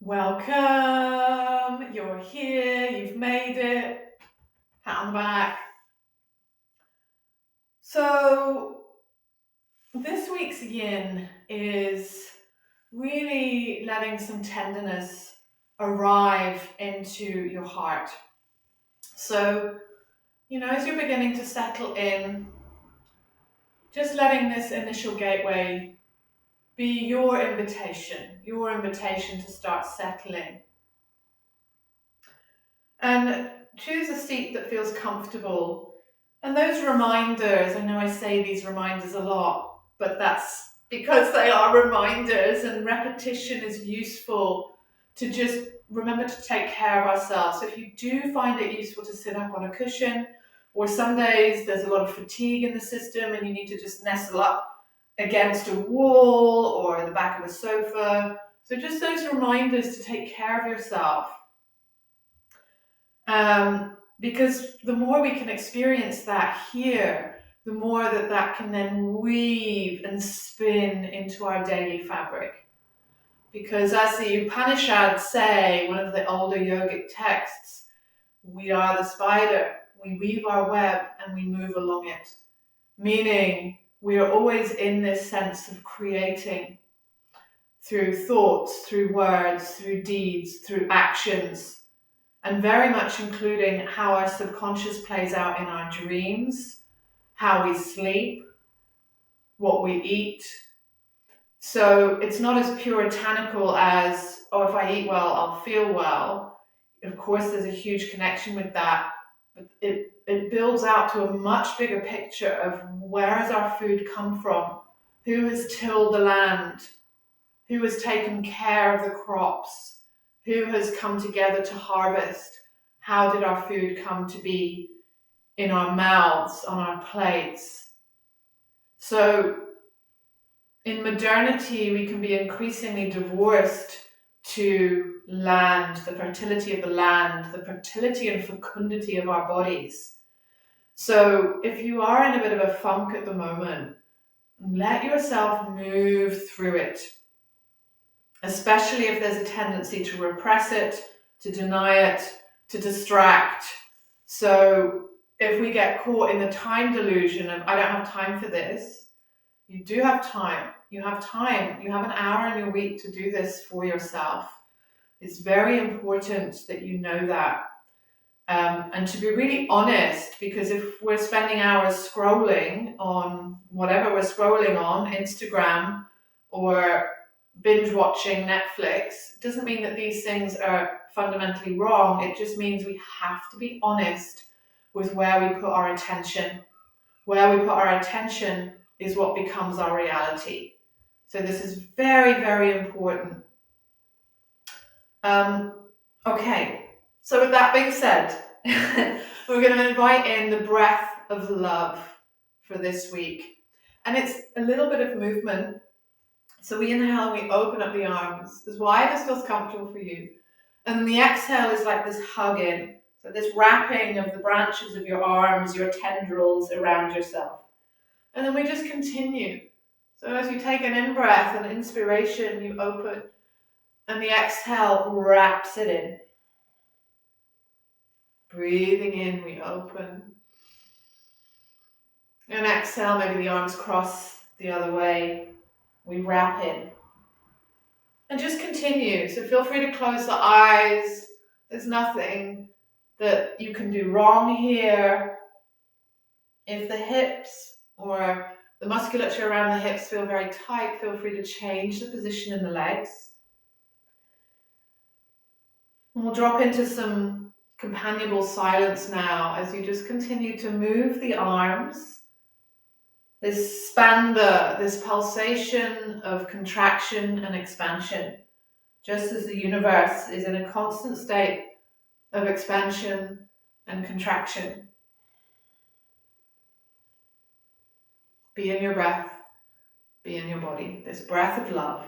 Welcome, you're here, you've made it, pat on the back. So, this week's yin is really letting some tenderness arrive into your heart. So, as you're beginning to settle in, just letting this initial gateway be your invitation to start settling. And choose a seat that feels comfortable. And those reminders, I know I say these reminders a lot, but that's because they are reminders, and repetition is useful to just remember to take care of ourselves. So if you do find it useful to sit up on a cushion, or some days there's a lot of fatigue in the system and you need to just nestle up against a wall or the back of a sofa. So just those reminders to take care of yourself. Because the more we can experience that here, the more that can then weave and spin into our daily fabric. Because as the Upanishads say, one of the older yogic texts, we are the spider, we weave our web and we move along it. Meaning we are always in this sense of creating through thoughts, through words, through deeds, through actions, and very much including how our subconscious plays out in our dreams, how we sleep, what we eat. So it's not as puritanical as, oh, if I eat well, I'll feel well. Of course, there's a huge connection with that, but it builds out to a much bigger picture of where has our food come from, who has tilled the land, who has taken care of the crops, who has come together to harvest. How did our food come to be in our mouths, on our plates? So in modernity, we can be increasingly divorced to land, the fertility of the land, the fertility and fecundity of our bodies. So if you are in a bit of a funk at the moment, let yourself move through it, especially if there's a tendency to repress it, to deny it, to distract. So if we get caught in the time delusion of, I don't have time for this, you do have time. You have time. You have an hour in your week to do this for yourself. It's very important that you know that. And to be really honest, because if we're spending hours scrolling on whatever we're scrolling on, Instagram or binge watching Netflix, it doesn't mean that these things are fundamentally wrong. It just means we have to be honest with where we put our attention. Where we put our attention is what becomes our reality. So this is very, very important. Okay, so with that being said, we're going to invite in the breath of love for this week. And it's a little bit of movement. So we inhale and we open up the arms as wide as feels comfortable for you. And the exhale is like this hug in. So this wrapping of the branches of your arms, your tendrils around yourself. And then we just continue. So as you take an in-breath, an inspiration, you open. And the exhale wraps it in. Breathing in, we open. And exhale, maybe the arms cross the other way. We wrap in. And just continue. So feel free to close the eyes. There's nothing that you can do wrong here. If the hips or the musculature around the hips feel very tight, feel free to change the position in the legs. And we'll drop into some companionable silence now as you just continue to move the arms. This spanda, this pulsation of contraction and expansion, just as the universe is in a constant state of expansion and contraction. Be in your breath, be in your body, this breath of love.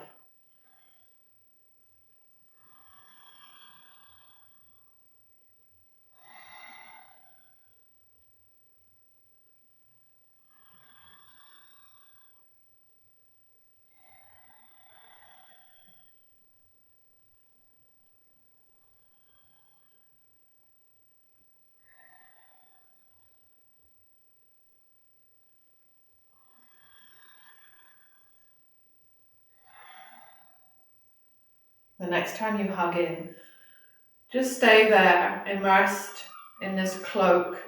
The next time you hug in, just stay there, immersed in this cloak.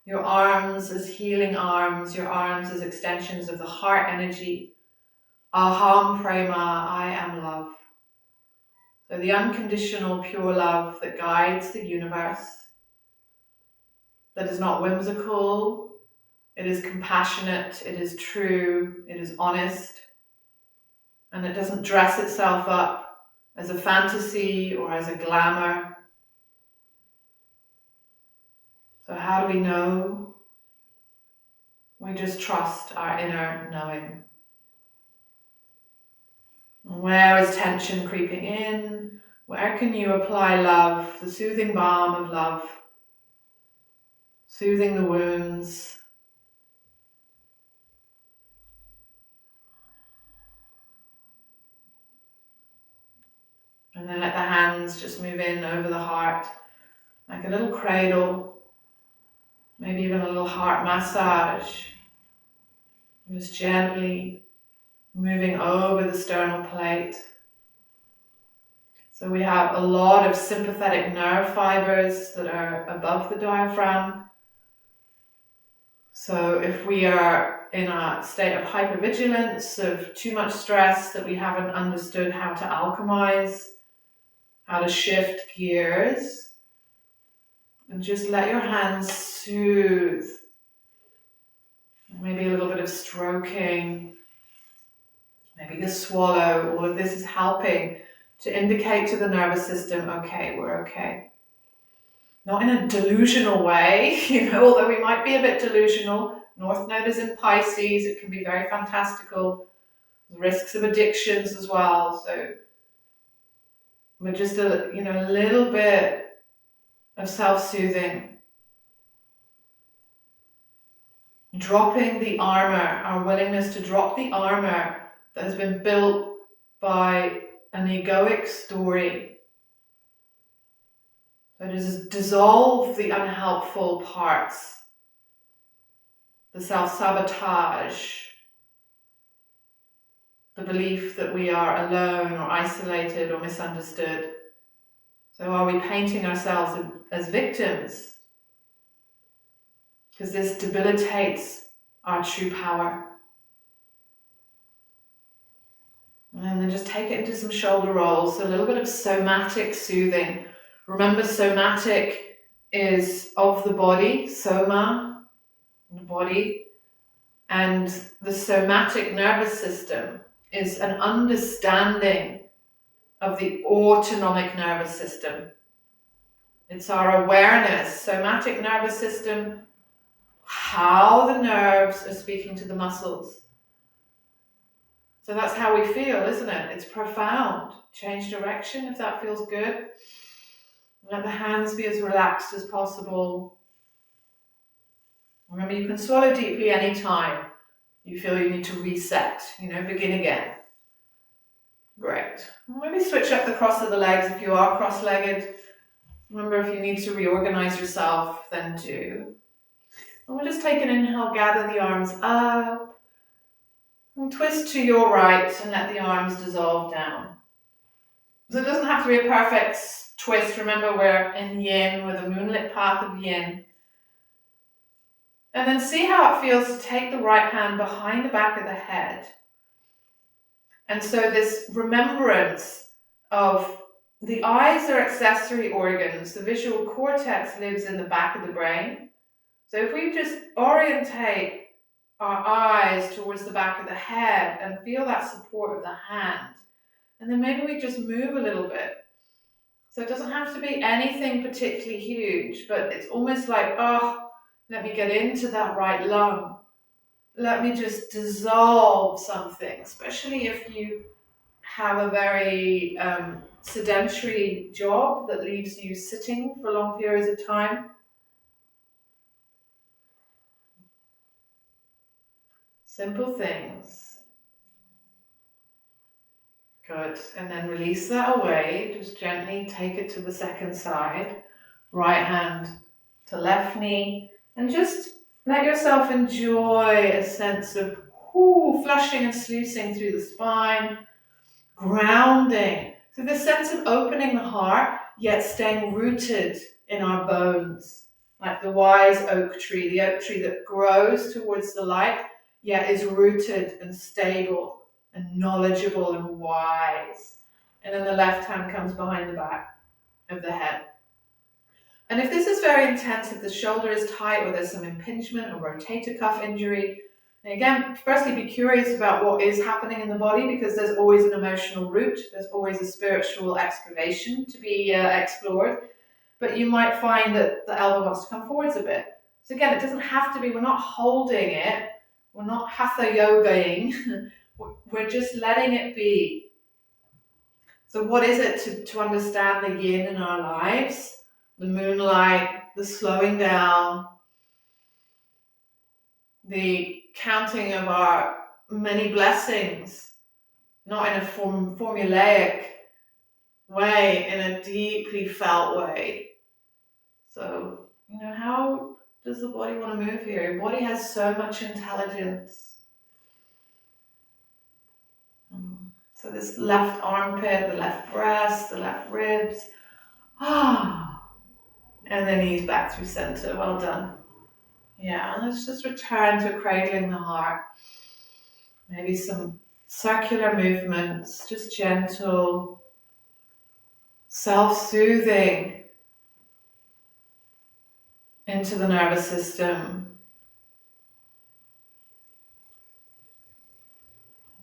Your arms as healing arms, your arms as extensions of the heart energy. Aham prema, I am love. So the unconditional pure love that guides the universe, that is not whimsical, it is compassionate, it is true, it is honest, and it doesn't dress itself up as a fantasy or as a glamour. So how do we know? We just trust our inner knowing. Where is tension creeping in? Where can you apply love, the soothing balm of love, soothing the wounds? And then let the hands just move in over the heart, like a little cradle, maybe even a little heart massage. Just gently moving over the sternal plate. So we have a lot of sympathetic nerve fibers that are above the diaphragm. So if we are in a state of hypervigilance, of too much stress that we haven't understood how to alchemize, how to shift gears, and just let your hands soothe. Maybe a little bit of stroking, maybe the swallow. All of this is helping to indicate to the nervous system, okay, we're okay. Not in a delusional way, although we might be a bit delusional. North Node is in Pisces, it can be very fantastical. Risks of addictions as well. So we're just a little bit of self-soothing. Dropping the armor, our willingness to drop the armor that has been built by an egoic story. So to dissolve the unhelpful parts, the self-sabotage, the belief that we are alone or isolated or misunderstood. So are we painting ourselves as victims? Because this debilitates our true power. And then just take it into some shoulder rolls, so a little bit of somatic soothing. Remember, somatic is of the body, soma, the body, and the somatic nervous system is an understanding of the autonomic nervous system. It's our awareness, somatic nervous system, how the nerves are speaking to the muscles. So that's how we feel, isn't it? It's profound. Change direction if that feels good. Let the hands be as relaxed as possible. Remember, you can swallow deeply anytime you feel you need to reset, begin again. Great. Maybe switch up the cross of the legs if you are cross-legged. Remember, if you need to reorganize yourself, then do. And we'll just take an inhale, gather the arms up. And twist to your right and let the arms dissolve down. So it doesn't have to be a perfect twist. Remember, we're in yin, we're the moonlit path of yin. And then see how it feels to take the right hand behind the back of the head. And so this remembrance of the eyes are accessory organs. The visual cortex lives in the back of the brain. So if we just orientate our eyes towards the back of the head and feel that support of the hand. And then maybe we just move a little bit. So it doesn't have to be anything particularly huge, but it's almost like, let me get into that right lung. Let me just dissolve something, especially if you have a very sedentary job that leaves you sitting for long periods of time. Simple things. Good. And then release that away. Just gently take it to the second side. Right hand to left knee. And just let yourself enjoy a sense of flushing and sluicing through the spine. Grounding. So this sense of opening the heart, yet staying rooted in our bones, like the wise oak tree, the oak tree that grows towards the light, yet is rooted and stable and knowledgeable and wise. And then the left hand comes behind the back of the head. And if this is very intense, if the shoulder is tight or there's some impingement or rotator cuff injury, and again, firstly, be curious about what is happening in the body, because there's always an emotional root. There's always a spiritual excavation to be explored. But you might find that the elbow wants to come forwards a bit. So again, it doesn't have to be, we're not holding it. We're not hatha yogaing. We're just letting it be. So what is it to understand the yin in our lives? The moonlight, the slowing down, the counting of our many blessings, not in a formulaic way, in a deeply felt way. So, how does the body want to move here? Your body has so much intelligence. So this left armpit, the left breast, the left ribs. And then knees back through center. Well done. Yeah, and let's just return to cradling the heart. Maybe some circular movements, just gentle, self-soothing into the nervous system.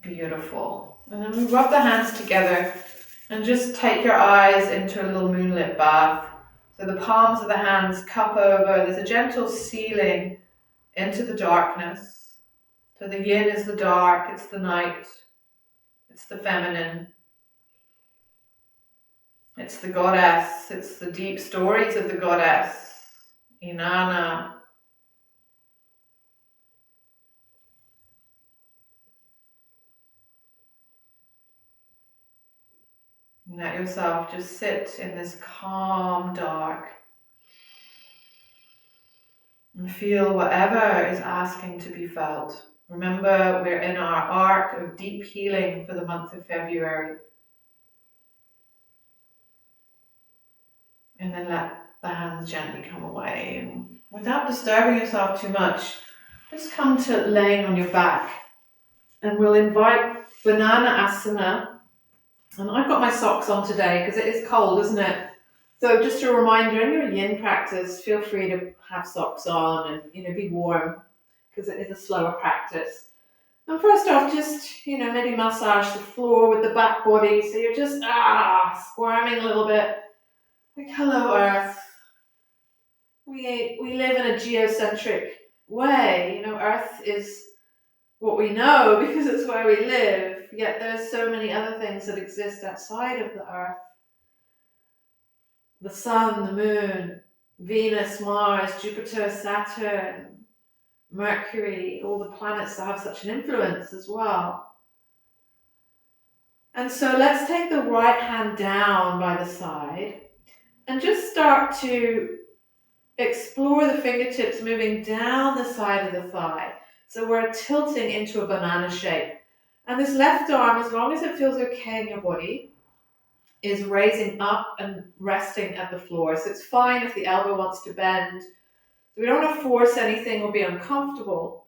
Beautiful. And then we rub the hands together and just take your eyes into a little moonlit bath. So the palms of the hands cup over. There's a gentle sealing into the darkness. So the yin is the dark, it's the night, it's the feminine. It's the goddess, it's the deep stories of the goddess, Inanna. Let yourself just sit in this calm dark and feel whatever is asking to be felt. Remember, we're in our arc of deep healing for the month of February. And then let the hands gently come away. And without disturbing yourself too much, just come to laying on your back. And we'll invite banana asana. And I've got my socks on today because it is cold, isn't it? So just a reminder, in your yin practice, feel free to have socks on and be warm, because it is a slower practice. And first off, just maybe massage the floor with the back body, so you're just squirming a little bit. Like, hello Earth. We live in a geocentric way. Earth is what we know because it's where we live, yet there's so many other things that exist outside of the Earth. The sun, the moon, Venus, Mars, Jupiter, Saturn, Mercury, all the planets that have such an influence as well. And so let's take the right hand down by the side and just start to explore the fingertips moving down the side of the thigh. So we're tilting into a banana shape. And this left arm, as long as it feels okay in your body, is raising up and resting at the floor. So it's fine if the elbow wants to bend. So we don't want to force anything or be uncomfortable.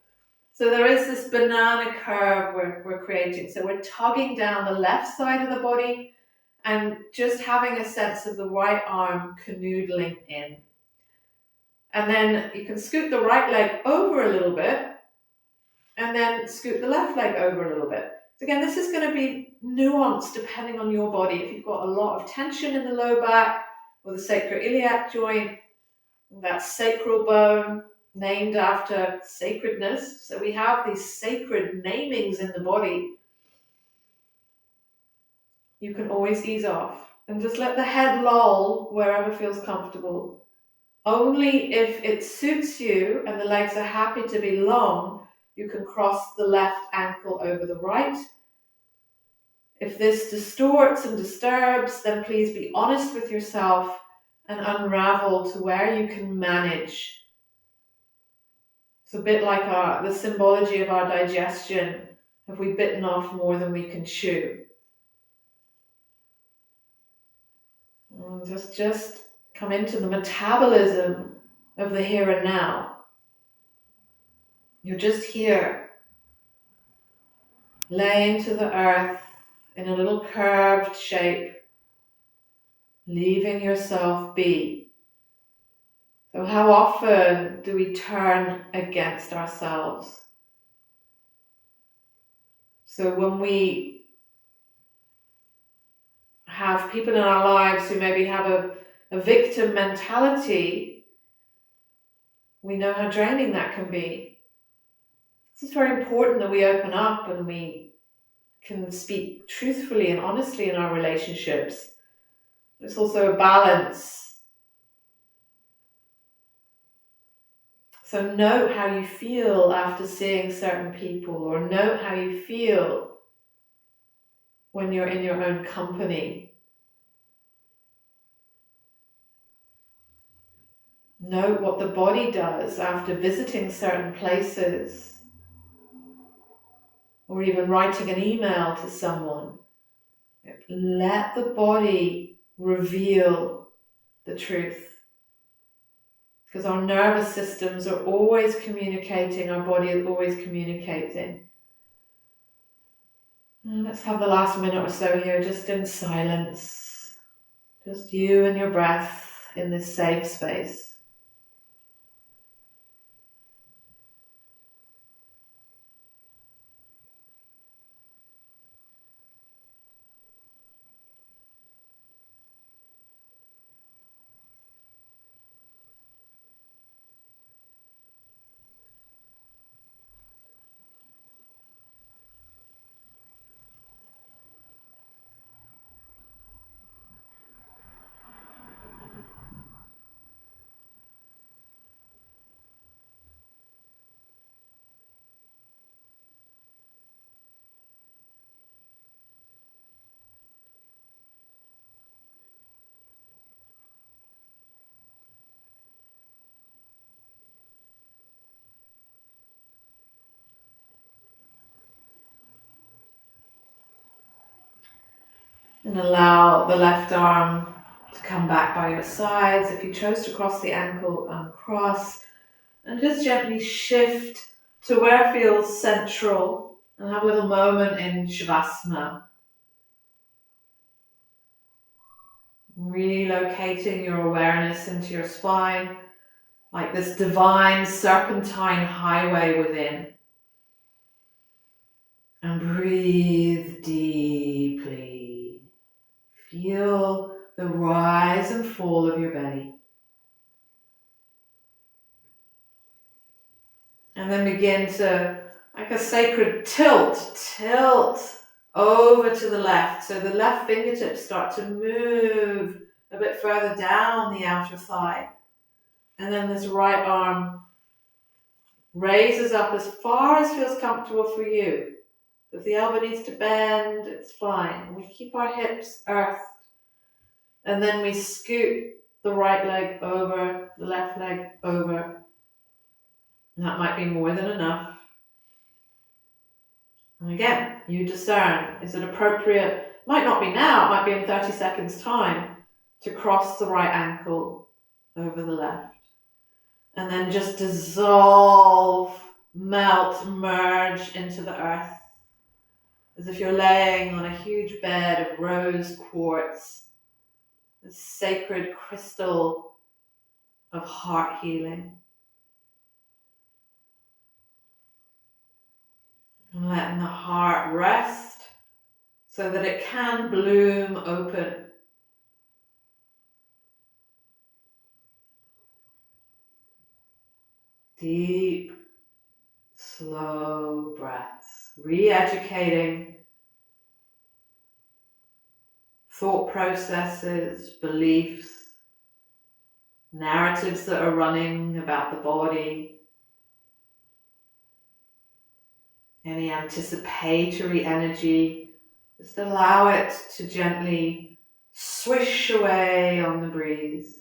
So there is this banana curve we're creating. So we're tugging down the left side of the body and just having a sense of the right arm canoodling in. And then you can scoot the right leg over a little bit and then scoot the left leg over a little bit. So again, this is going to be nuanced depending on your body. If you've got a lot of tension in the low back or the sacroiliac joint, that sacral bone named after sacredness. So we have these sacred namings in the body. You can always ease off and just let the head loll wherever feels comfortable. Only if it suits you and the legs are happy to be long, you can cross the left ankle over the right. If this distorts and disturbs, then please be honest with yourself and unravel to where you can manage. It's a bit like the symbology of our digestion. Have we bitten off more than we can chew? And just come into the metabolism of the here and now. You're just here, laying to the earth in a little curved shape, leaving yourself be. So how often do we turn against ourselves? So when we have people in our lives who maybe have a victim mentality, we know how draining that can be. It's very important that we open up and we can speak truthfully and honestly in our relationships. It's also a balance. So note how you feel after seeing certain people, or note how you feel when you're in your own company. Note what the body does after visiting certain places, or even writing an email to someone. Let the body reveal the truth. Because our nervous systems are always communicating, our body is always communicating. And let's have the last minute or so here just in silence. Just you and your breath in this safe space. And allow the left arm to come back by your sides. If you chose to cross the ankle, uncross. And just gently shift to where feels central. And have a little moment in Shavasana. Relocating your awareness into your spine, like this divine serpentine highway within. And breathe deeply. Feel the rise and fall of your belly. And then begin to, like a sacred tilt over to the left. So the left fingertips start to move a bit further down the outer thigh. And then this right arm raises up as far as feels comfortable for you. If the elbow needs to bend, it's fine. We keep our hips earthed. And then we scoot the right leg over, the left leg over. And that might be more than enough. And again, you discern, is it appropriate? Might not be now, it might be in 30 seconds time to cross the right ankle over the left. And then just dissolve, melt, merge into the earth. As if you're laying on a huge bed of rose quartz, this sacred crystal of heart healing. And letting the heart rest so that it can bloom open. Deep, slow breaths, re-educating thought processes, beliefs, narratives that are running about the body, any anticipatory energy. Just allow it to gently swish away on the breeze.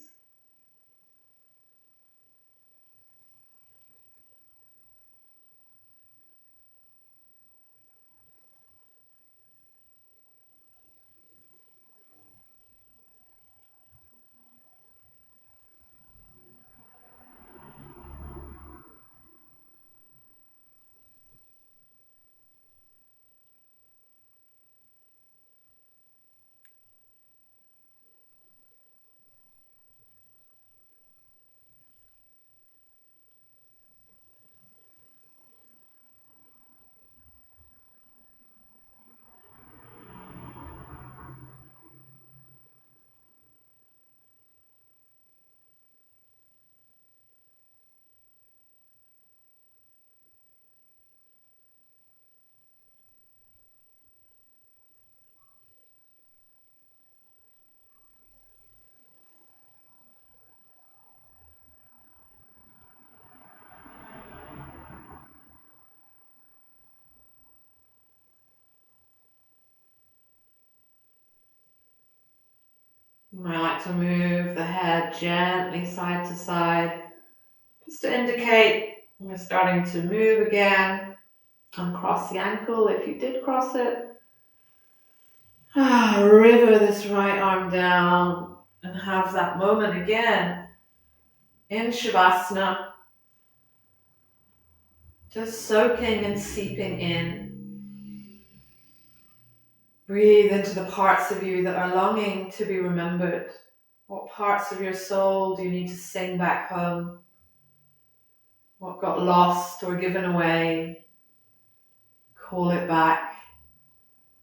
You might like to move the head gently side to side, just to indicate we're starting to move again. Uncross the ankle if you did cross it. River this right arm down and have that moment again in Shavasana, just soaking and seeping in. Breathe into the parts of you that are longing to be remembered. What parts of your soul do you need to sing back home? What got lost or given away? Call it back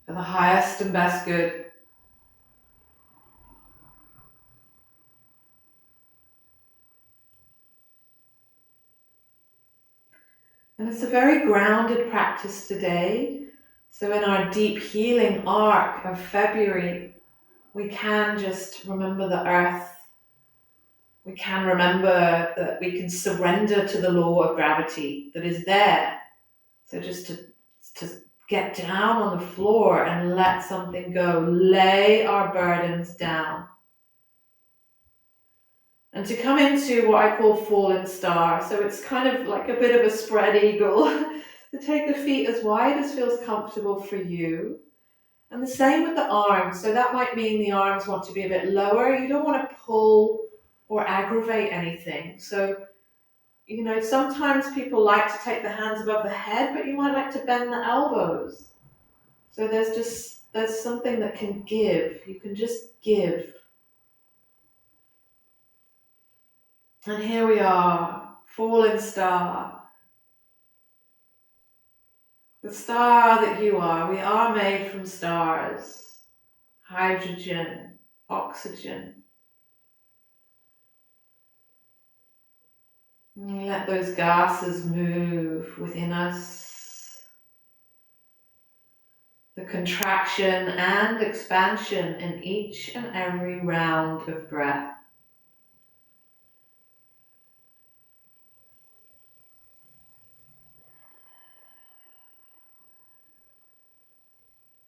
for the highest and best good. And it's a very grounded practice today. So in our deep healing arc of February, we can just remember the earth. We can remember that we can surrender to the law of gravity that is there. So just to get down on the floor and let something go, lay our burdens down. And to come into what I call fallen star. So it's kind of like a bit of a spread eagle. To take the feet as wide as feels comfortable for you. And the same with the arms. So that might mean the arms want to be a bit lower. You don't want to pull or aggravate anything. So, sometimes people like to take the hands above the head, but you might like to bend the elbows. So there's something that can give. You can just give. And here we are, fallen star. The star that you are. We are made from stars. Hydrogen, oxygen. And let those gases move within us. The contraction and expansion in each and every round of breath.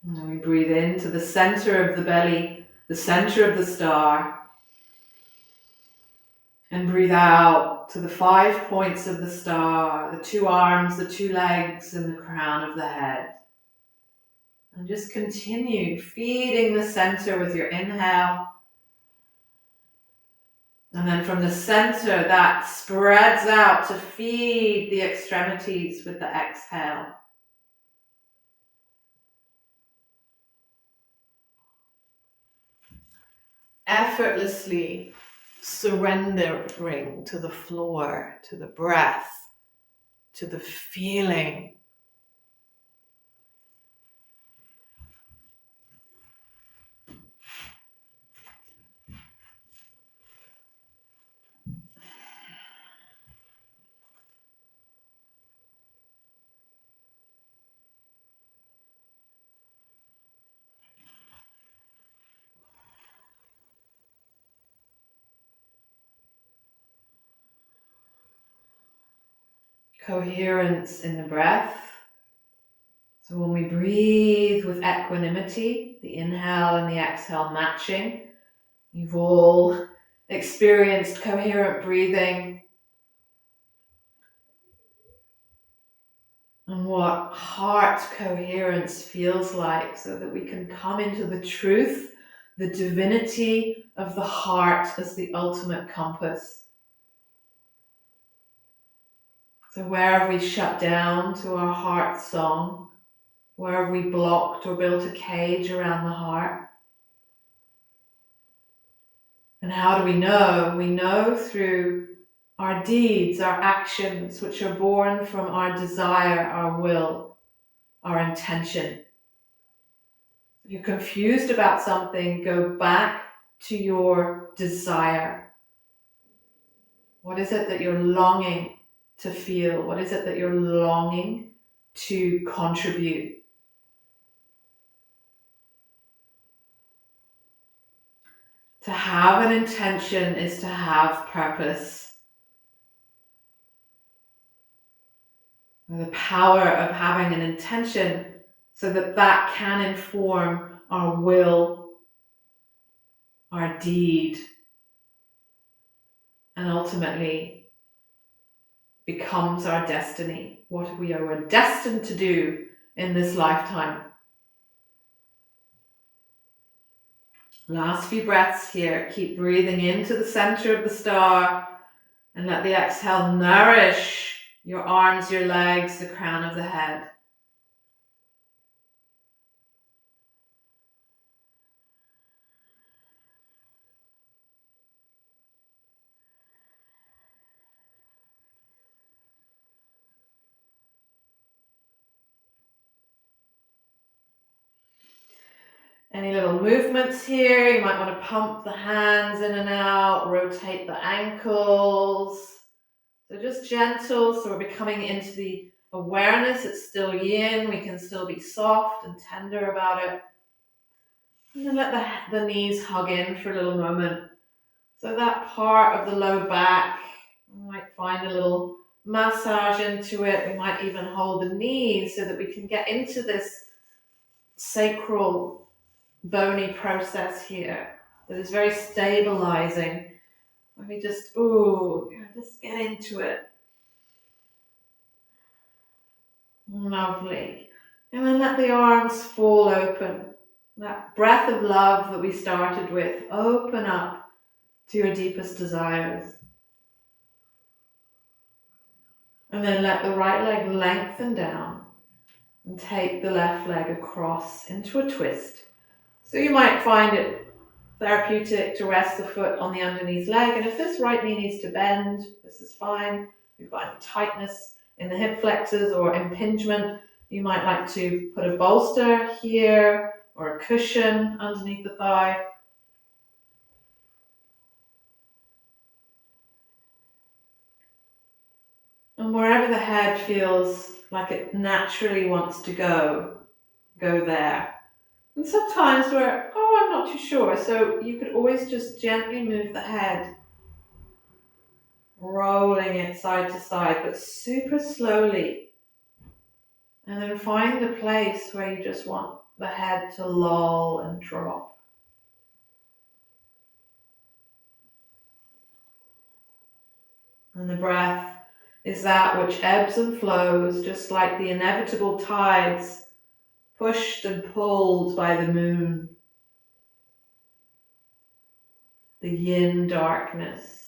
And we breathe into the center of the belly, the center of the star. And breathe out to the 5 points of the star, the 2 arms, the 2 legs, and the crown of the head. And just continue feeding the center with your inhale. And then from the center, that spreads out to feed the extremities with the exhale. Effortlessly surrendering to the floor, to the breath, to the feeling. Coherence in the breath. So when we breathe with equanimity, the inhale and the exhale matching, you've all experienced coherent breathing. And what heart coherence feels like, so that we can come into the truth, the divinity of the heart as the ultimate compass. So where have we shut down to our heart song? Where have we blocked or built a cage around the heart? And how do we know? We know through our deeds, our actions, which are born from our desire, our will, our intention. If you're confused about something, go back to your desire. What is it that you're longing to feel? What is it that you're longing to contribute? To have an intention is to have purpose. The power of having an intention, so that that can inform our will, our deed, and ultimately becomes our destiny, what we are destined to do in this lifetime. Last few breaths here. Keep breathing into the center of the star and let the exhale nourish your arms, your legs, the crown of the head. Any little movements here? You might want to pump the hands in and out, rotate the ankles. So just gentle, so we're becoming into the awareness. It's still yin. We can still be soft and tender about it. And then let the knees hug in for a little moment. So that part of the low back, we might find a little massage into it. We might even hold the knees so that we can get into this sacral bony process here that is very stabilizing. Let me just get into it. Lovely. And then let the arms fall open. That breath of love that we started with, open up to your deepest desires. And then let the right leg lengthen down and take the left leg across into a twist. So you might find it therapeutic to rest the foot on the underneath leg. And if this right knee needs to bend, this is fine. If you find tightness in the hip flexors or impingement, you might like to put a bolster here or a cushion underneath the thigh. And wherever the head feels like it naturally wants to go there. And sometimes I'm not too sure. So you could always just gently move the head, rolling it side to side, but super slowly. And then find a place where you just want the head to loll and drop. And the breath is that which ebbs and flows, just like the inevitable tides, pushed and pulled by the moon. The yin darkness.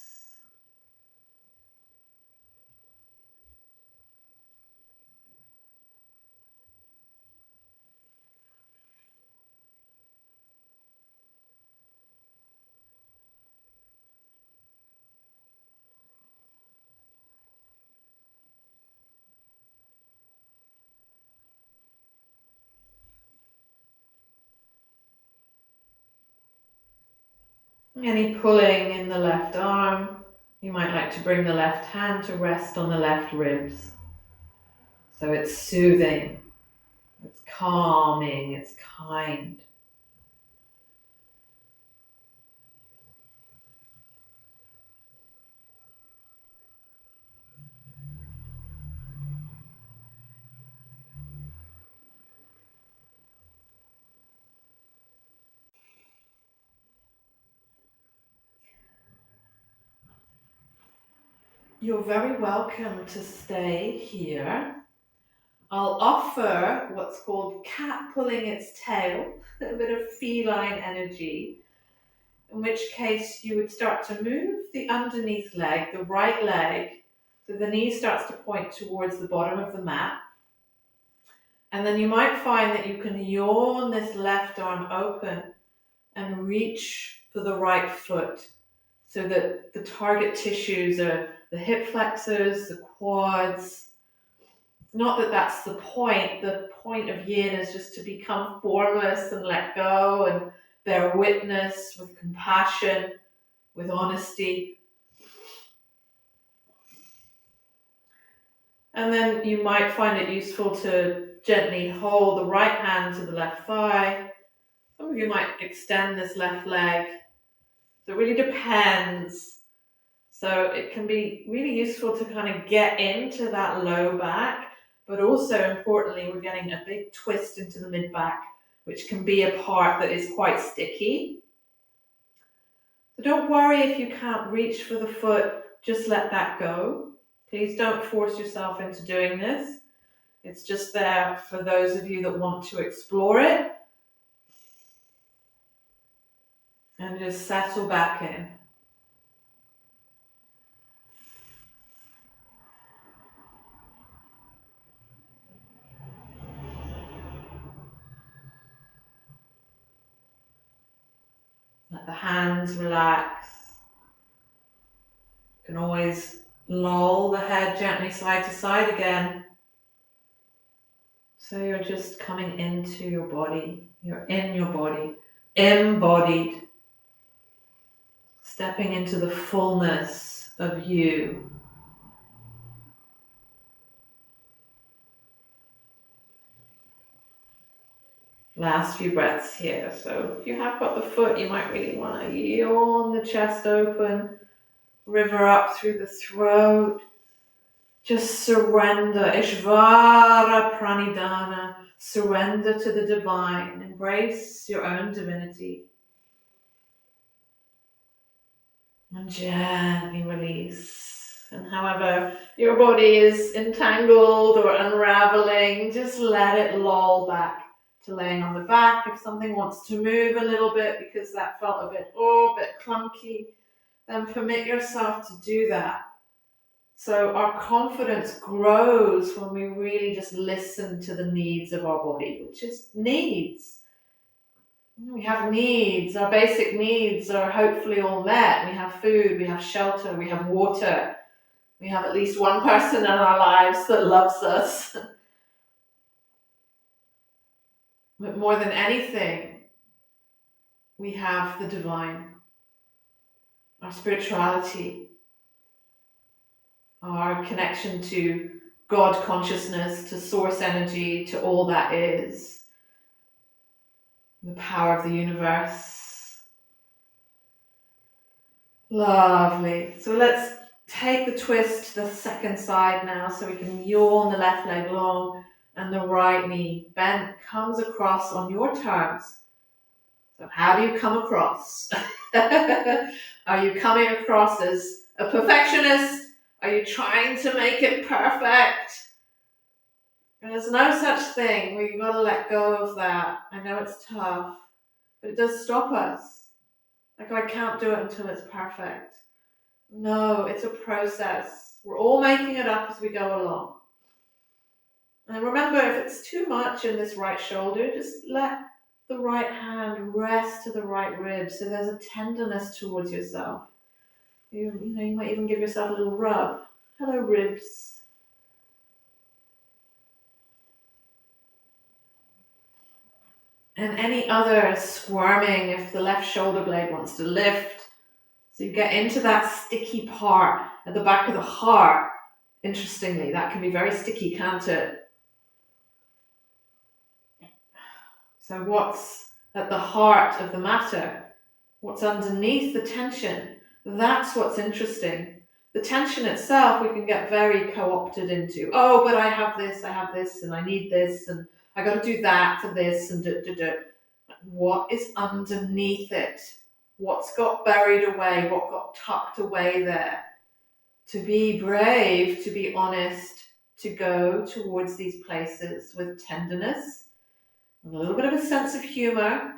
Any pulling in the left arm, you might like to bring the left hand to rest on the left ribs. So it's soothing, it's calming, it's kind. You're very welcome to stay here. I'll offer what's called cat pulling its tail, a bit of feline energy, in which case you would start to move the underneath leg, the right leg, so the knee starts to point towards the bottom of the mat. And then you might find that you can yawn this left arm open and reach for the right foot so that the target tissues are the hip flexors, the quads. Not that that's the point. The point of yin is just to become formless and let go and bear witness with compassion, with honesty. And then you might find it useful to gently hold the right hand to the left thigh. Some of you might extend this left leg. So it really depends. So it can be really useful to kind of get into that low back, but also importantly, we're getting a big twist into the mid back, which can be a part that is quite sticky. So don't worry if you can't reach for the foot, just let that go. Please don't force yourself into doing this. It's just there for those of you that want to explore it. And just settle back in. Let the hands relax. You can always loll the head gently side to side again. So you're just coming into your body. You're in your body, embodied. Stepping into the fullness of you. Last few breaths here. So if you have got the foot, you might really want to yawn the chest open, river up through the throat. Just surrender, Ishvara Pranidhana, surrender to the divine, embrace your own divinity. And gently release. And however your body is entangled or unraveling, just let it loll back to laying on the back. If something wants to move a little bit because that felt a bit clunky, then permit yourself to do that. So our confidence grows when we really just listen to the needs of our body, which is needs. We have needs. Our basic needs are hopefully all met. We have food, we have shelter, we have water. We have at least one person in our lives that loves us. But more than anything, we have the divine, our spirituality, our connection to God consciousness, to source energy, to all that is, the power of the universe. Lovely. So let's take the twist to the second side now, so we can yawn the left leg long and the right knee bent comes across on your terms. So how do you come across? Are you coming across as a perfectionist? Are you trying to make it perfect? There's no such thing. We've got to let go of that. I know it's tough, but it does stop us. Like, I can't do it until it's perfect. No, it's a process. We're all making it up as we go along. And remember, if it's too much in this right shoulder, just let the right hand rest to the right rib, so there's a tenderness towards yourself. You might even give yourself a little rub. Hello, ribs. And any other squirming if the left shoulder blade wants to lift. So you get into that sticky part at the back of the heart. Interestingly, that can be very sticky, can't it? So what's at the heart of the matter? What's underneath the tension? That's what's interesting. The tension itself, we can get very co-opted into. Oh, but I have this, and I need this, and I got to do that for this, and What is underneath it? What's got buried away? What got tucked away there? To be brave, to be honest, to go towards these places with tenderness, a little bit of a sense of humor.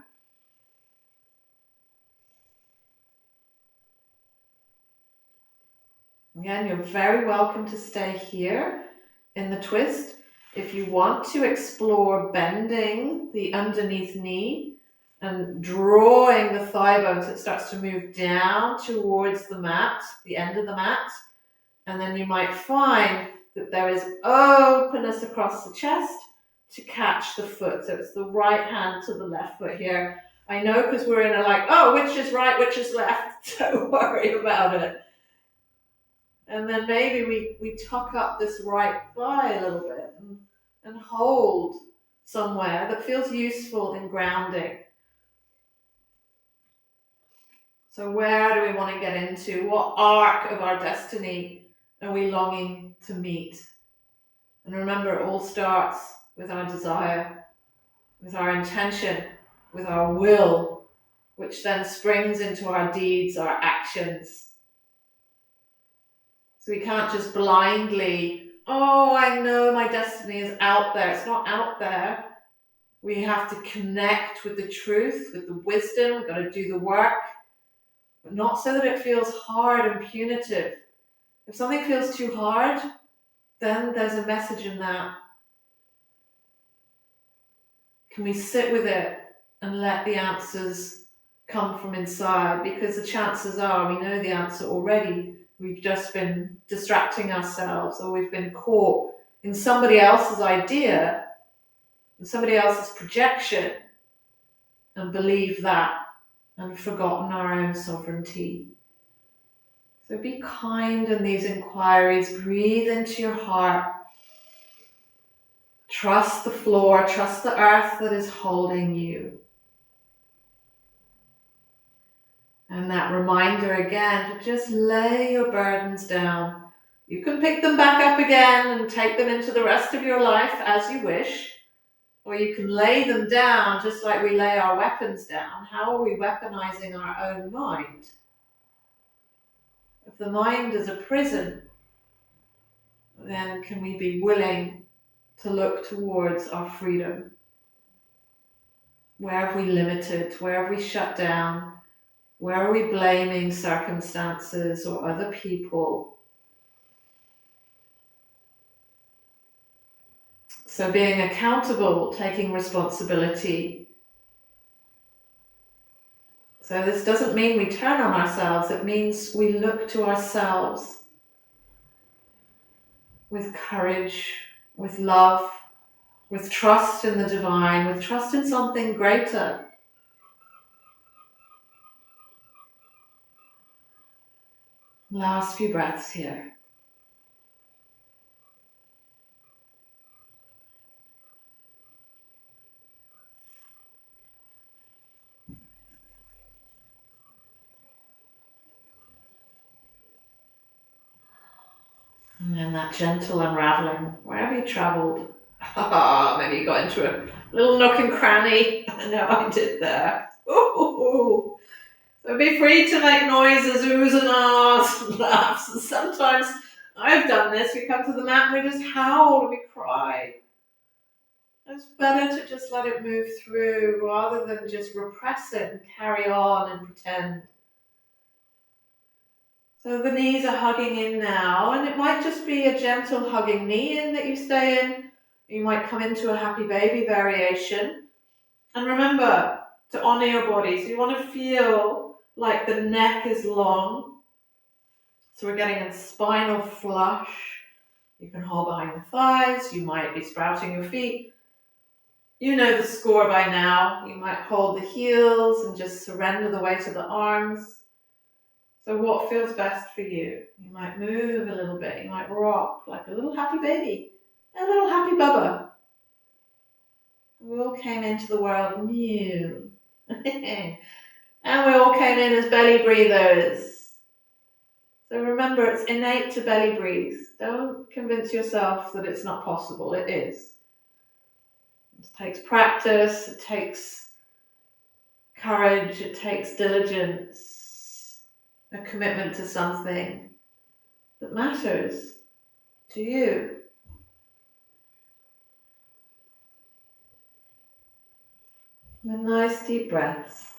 Again, you're very welcome to stay here in the twist. If you want to explore bending the underneath knee and drawing the thigh bone so it starts to move down towards the mat, the end of the mat, and then you might find that there is openness across the chest to catch the foot. So it's the right hand to the left foot here. I know, because we're in a which is right, which is left. Don't worry about it. And then maybe we tuck up this right thigh a little bit and hold somewhere that feels useful in grounding. So where do we want to get into? What arc of our destiny are we longing to meet? And remember, it all starts with our desire, with our intention, with our will. which then springs into our deeds, our actions. So we can't just blindly, oh, I know my destiny is out there. It's not out there. We have to connect with the truth, with the wisdom. We've got to do the work, but not so that it feels hard and punitive. If something feels too hard, then there's a message in that. Can we sit with it and let the answers come from inside? Because the chances are we know the answer already. We've just been distracting ourselves, or we've been caught in somebody else's idea, in somebody else's projection, and believed that and forgotten our own sovereignty. So be kind in these inquiries. Breathe into your heart. Trust the floor, trust the earth that is holding you. And that reminder again to just lay your burdens down. You can pick them back up again and take them into the rest of your life as you wish. Or you can lay them down just like we lay our weapons down. How are we weaponizing our own mind? If the mind is a prison, then can we be willing to look towards our freedom? Where have we limited? Where have we shut down? Where are we blaming circumstances or other people? So being accountable, taking responsibility. So this doesn't mean we turn on ourselves. It means we look to ourselves with courage, with love, with trust in the divine, with trust in something greater. Last few breaths here. And then that gentle unraveling, wherever you travelled. Maybe you got into a little nook and cranny. I know I did there. Ooh. So be free to make noises, oohs and ahs, and laughs. And sometimes I've done this. We come to the mat and we just howl and we cry. It's better to just let it move through rather than just repress it and carry on and pretend. So the knees are hugging in now, and it might just be a gentle hugging knee in that you stay in. You might come into a happy baby variation. And remember to honor your body. So you want to feel like the neck is long. So we're getting a spinal flush. You can hold behind the thighs. You might be sprouting your feet. You know the score by now. You might hold the heels and just surrender the weight of the arms. So what feels best for you? You might move a little bit. You might rock like a little happy baby, a little happy bubba. We all came into the world new. And we all came in as belly breathers. So remember, it's innate to belly breathe. Don't convince yourself that it's not possible. It is. It takes practice. It takes courage. It takes diligence. A commitment to something that matters to you. And nice deep breaths.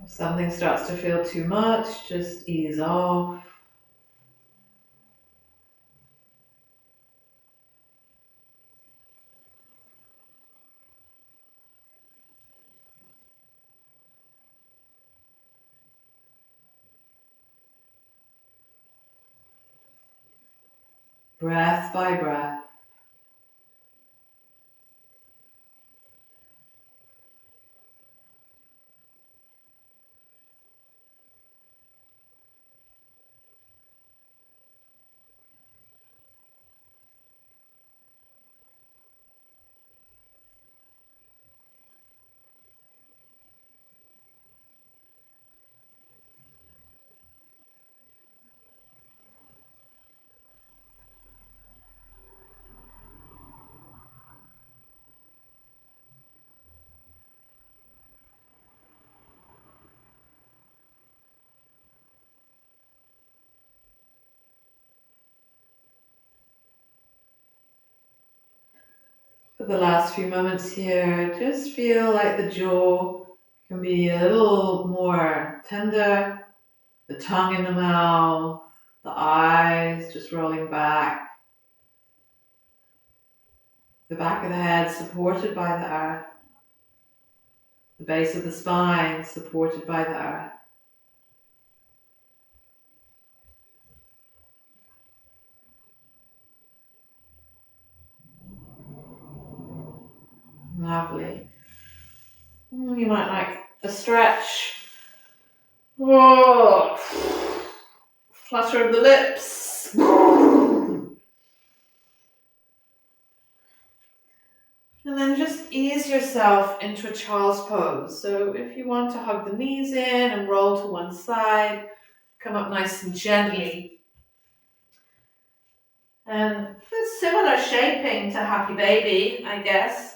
If something starts to feel too much, just ease off. Breath by breath. For the last few moments here, just feel like the jaw can be a little more tender, the tongue in the mouth, the eyes just rolling back, the back of the head supported by the earth, the base of the spine supported by the earth. Lovely. You might like a stretch. Oh, flutter of the lips. And then just ease yourself into a child's pose. So if you want to hug the knees in and roll to one side, come up nice and gently. And it's similar shaping to Happy Baby, I guess.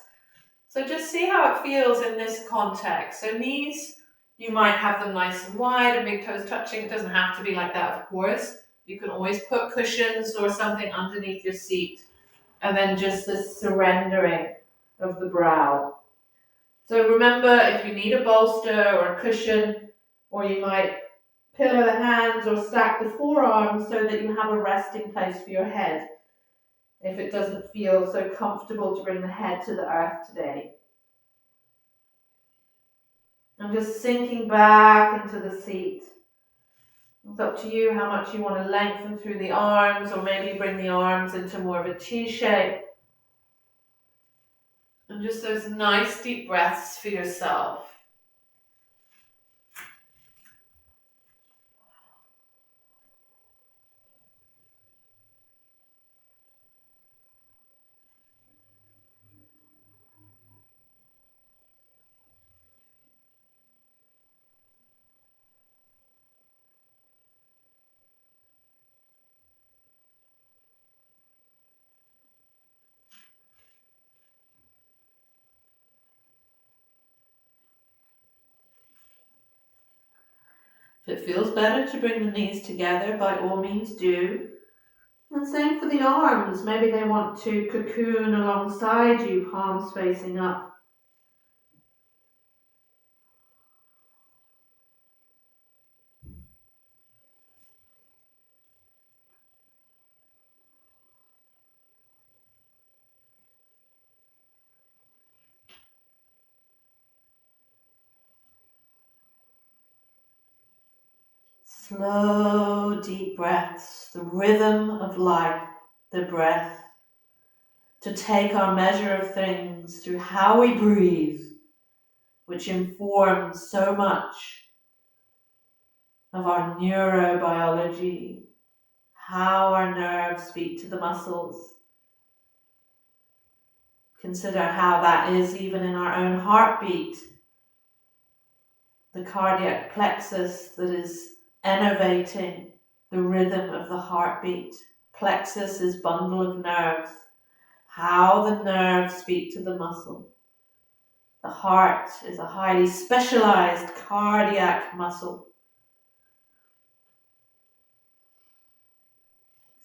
So just see how it feels in this context. So knees, you might have them nice and wide and big toes touching. It doesn't have to be like that, of course. You can always put cushions or something underneath your seat. And then just this surrendering of the brow. So remember, if you need a bolster or a cushion, or you might pillow the hands or stack the forearms so that you have a resting place for your head, if it doesn't feel so comfortable to bring the head to the earth today. And just sinking back into the seat. It's up to you how much you want to lengthen through the arms, or maybe bring the arms into more of a T shape. And just those nice deep breaths for yourself. If it feels better to bring the knees together, by all means do. And same for the arms. Maybe they want to cocoon alongside you, palms facing up. Slow, deep breaths, the rhythm of life, the breath, to take our measure of things through how we breathe, which informs so much of our neurobiology, how our nerves speak to the muscles. Consider how that is even in our own heartbeat, the cardiac plexus that is innervating the rhythm of the heartbeat. Plexus is bundle of nerves. How the nerves speak to the muscle. The heart is a highly specialized cardiac muscle.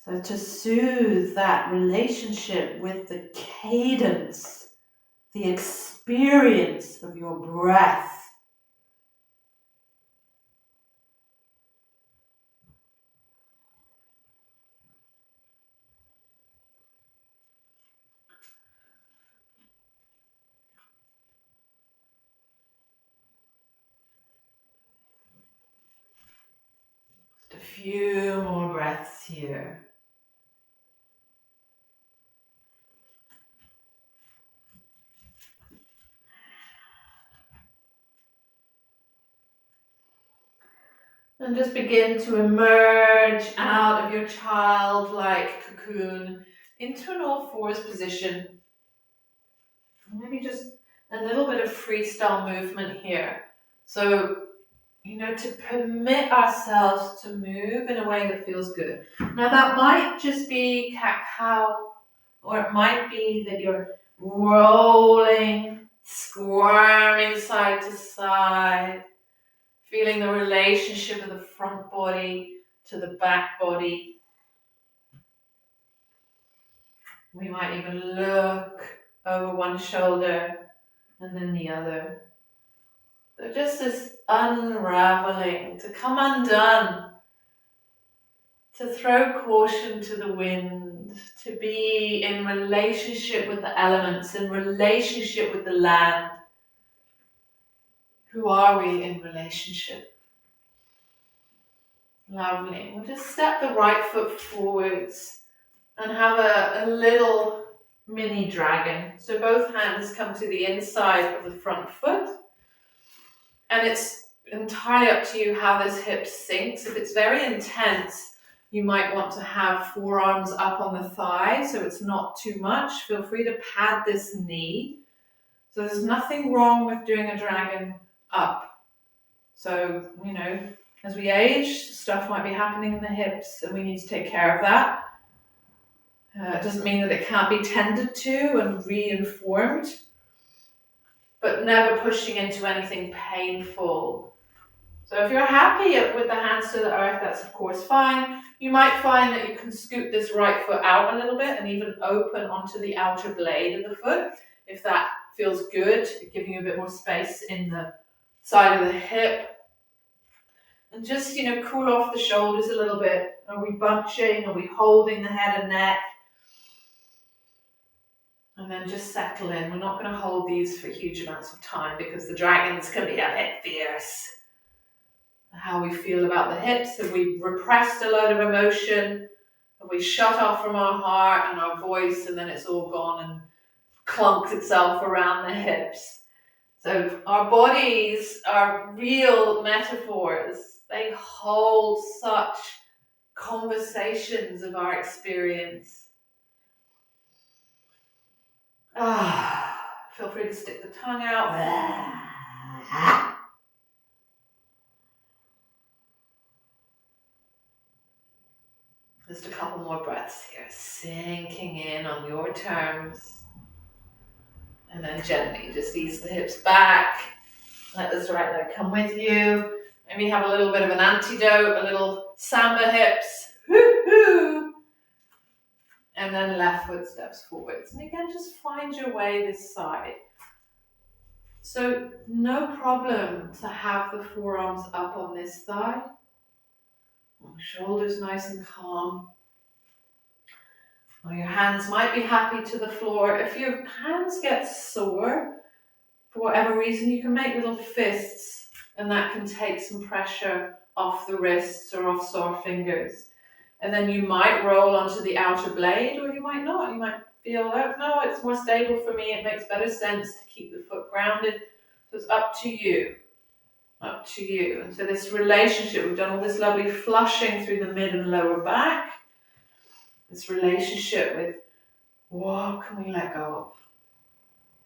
So to soothe that relationship with the cadence, the experience of your breath, few more breaths here. And just begin to emerge out of your childlike cocoon into an all fours position. Maybe just a little bit of freestyle movement here. So, to permit ourselves to move in a way that feels good. Now that might just be cat-cow, or it might be that you're rolling, squirming side to side, feeling the relationship of the front body to the back body. We might even look over one shoulder and then the other. So just this unraveling, to come undone, to throw caution to the wind, to be in relationship with the elements, in relationship with the land. Who are we in relationship? Lovely. We'll just step the right foot forwards and have a little mini dragon. So both hands come to the inside of the front foot. And it's entirely up to you how this hip sinks. If it's very intense, you might want to have forearms up on the thigh so it's not too much. Feel free to pad this knee. So there's nothing wrong with doing a dragon up. So, as we age, stuff might be happening in the hips and we need to take care of that. It doesn't mean that it can't be tended to and reinformed, but never pushing into anything painful. So if you're happy with the hands to the earth, that's of course fine. You might find that you can scoot this right foot out a little bit and even open onto the outer blade of the foot. If that feels good, giving you a bit more space in the side of the hip. And just, cool off the shoulders a little bit. Are we bunching? Are we holding the head and neck? And then just settle in. We're not going to hold these for huge amounts of time because the dragons can be a bit fierce. How we feel about the hips. Have we repressed a load of emotion? Have we shut off from our heart and our voice and then it's all gone and clunked itself around the hips? So our bodies are real metaphors. They hold such conversations of our experience. Feel free to stick the tongue out. Just a couple more breaths here, sinking in on your terms. And then gently just ease the hips back. Let this right leg come with you. Maybe have a little bit of an antidote, a little samba hips. Woo-hoo! And then left foot steps forwards. And again, just find your way this side. So no problem to have the forearms up on this thigh. Shoulders nice and calm. Or your hands might be happy to the floor. If your hands get sore, for whatever reason, you can make little fists and that can take some pressure off the wrists or off sore fingers. And then you might roll onto the outer blade or you might not. You might feel, oh, no, it's more stable for me. It makes better sense to keep the foot grounded. So it's up to you. Up to you. And so this relationship, we've done all this lovely flushing through the mid and lower back. This relationship with what can we let go of?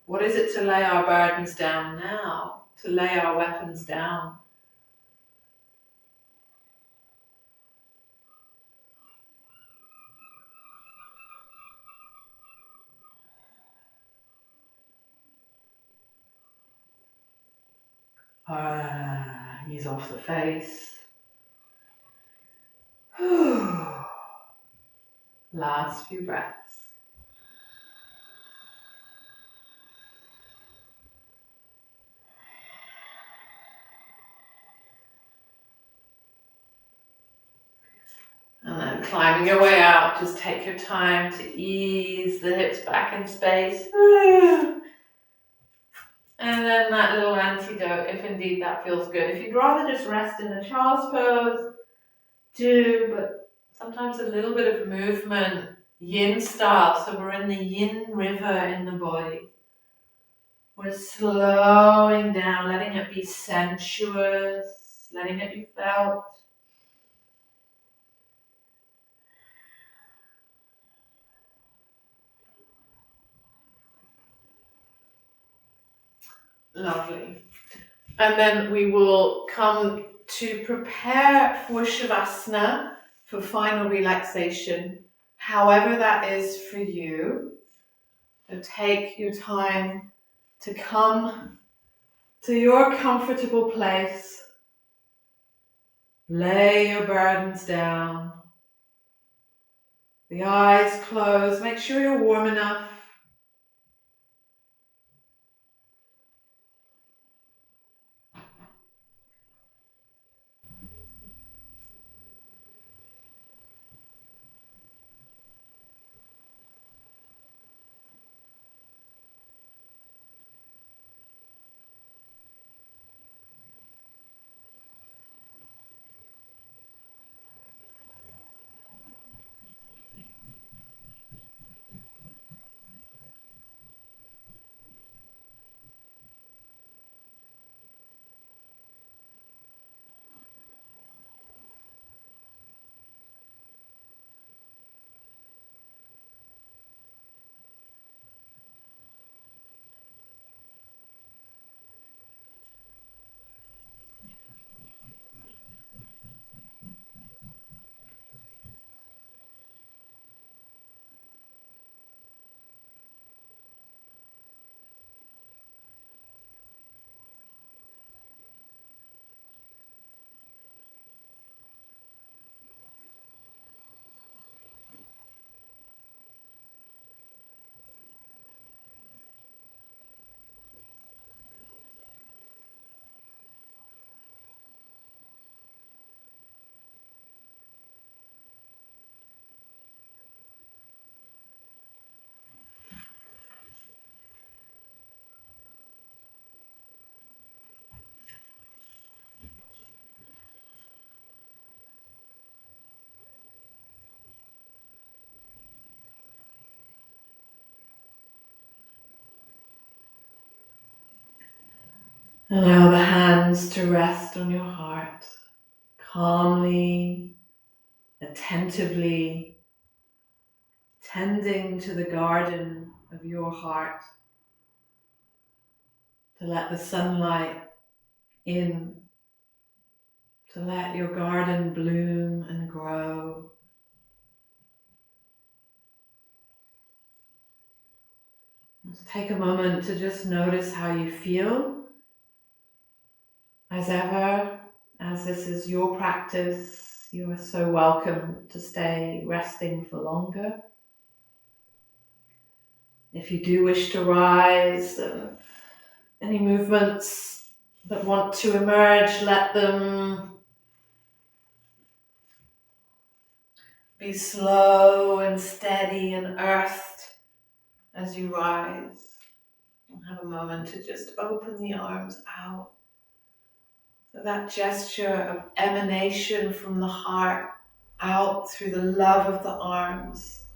What is it to lay our burdens down now? To lay our weapons down? Ease off the face. Last few breaths. And then climbing your way out, just take your time to ease the hips back in space. And then that little antidote, if indeed that feels good. If you'd rather just rest in the child's pose, do, but sometimes a little bit of movement, yin style. So we're in the yin river in the body. We're slowing down, letting it be sensuous, letting it be felt. Lovely. And then we will come to prepare for Shavasana, for final relaxation, however that is for you. So take your time to come to your comfortable place. Lay your burdens down. The eyes closed. Make sure you're warm enough. Allow the hands to rest on your heart, calmly, attentively, tending to the garden of your heart, to let the sunlight in, to let your garden bloom and grow. Let's take a moment to just notice how you feel. As ever, as this is your practice, you are so welcome to stay resting for longer. If you do wish to rise, any movements that want to emerge, let them be slow and steady and earthed as you rise. And have a moment to just open the arms out. So that gesture of emanation from the heart out through the love of the arms,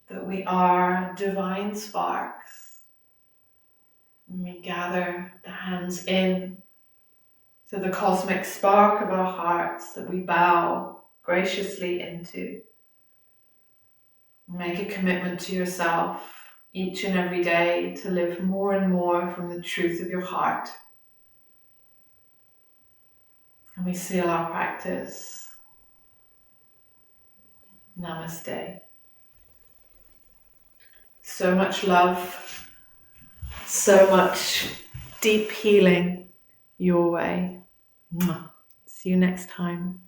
that we are divine sparks. And we gather the hands in to the cosmic spark of our hearts that we bow graciously into. Make a commitment to yourself each and every day to live more and more from the truth of your heart. And we seal our practice. Namaste. So much love, so much deep healing your way. See you next time.